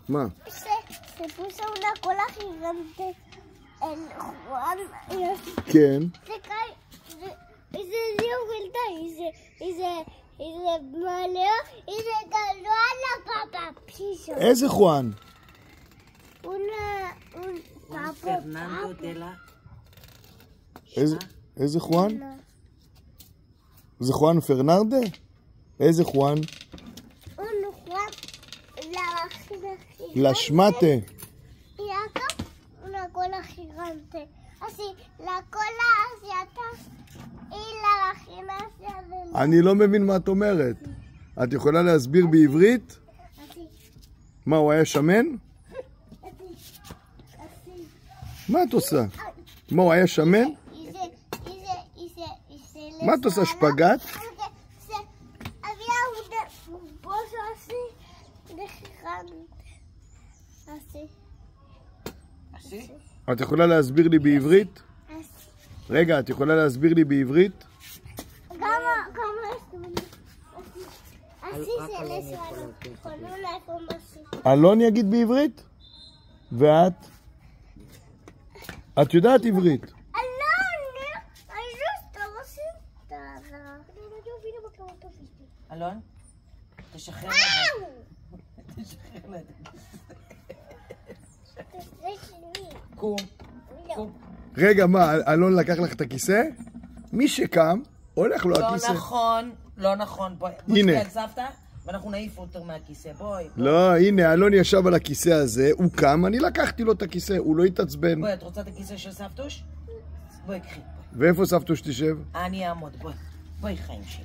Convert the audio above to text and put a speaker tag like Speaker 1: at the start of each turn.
Speaker 1: מה?
Speaker 2: Se puso una cola gigante el Juan
Speaker 1: כן.
Speaker 2: se cae y se dio vuelta y se maleó y se cayó a la papa piso.
Speaker 1: איזה חואן?
Speaker 2: Un papo
Speaker 3: Fernando de la...
Speaker 1: איזה חואן? זה חואן פרננדה? איזה חואן?
Speaker 2: Un Juan la vagina gigante.
Speaker 1: לשמטה.
Speaker 2: Y acá una cola gigante. Así, la cola hacia atrás y la vagina hacia adelante.
Speaker 1: אני לא מבין מה את אומרת. את יכולה להסביר בעברית?
Speaker 2: Así,
Speaker 1: מה, הוא היה שמן?
Speaker 2: así, así.
Speaker 1: מה את עושה? מה, הוא היה שמן?
Speaker 2: Y se
Speaker 1: מה את עושה, שפגאט?
Speaker 2: Había un pozo así de gigante. Así.
Speaker 3: Así?
Speaker 1: את יכולה להסביר לי בעברית?
Speaker 2: Así.
Speaker 1: רגע, את יכולה להסביר לי בעברית?
Speaker 2: ¿Cómo es? Así se le sale con una forma así.
Speaker 1: אלון יגיד בעברית? ואת? את יודעת עברית?
Speaker 2: Yo estaba sentada. Yo vine porque vos te fuiste.
Speaker 3: אלון? תשחרר את זה. תשחרר את זה. קום. קום.
Speaker 1: רגע, מה, אלון לקח לך את הכיסא? מי שקם, הולך לו
Speaker 3: לא
Speaker 1: הכיסא.
Speaker 3: נכון, לא נכון. בואי
Speaker 1: הנה.
Speaker 3: תסתכל סבתא, ואנחנו נעיף אותו מהכיסא. בואי.
Speaker 1: לא, הנה, אלון ישב על הכיסא הזה, הוא קם, אני לקחתי לו את הכיסא, הוא לא התעצבן.
Speaker 3: בואי, את רוצה את הכיסא של סבתוש? בואי, קחי.
Speaker 1: ואיפה סבתוש תשב?
Speaker 3: אני אעמוד, בואי. בואי, חיים שלי.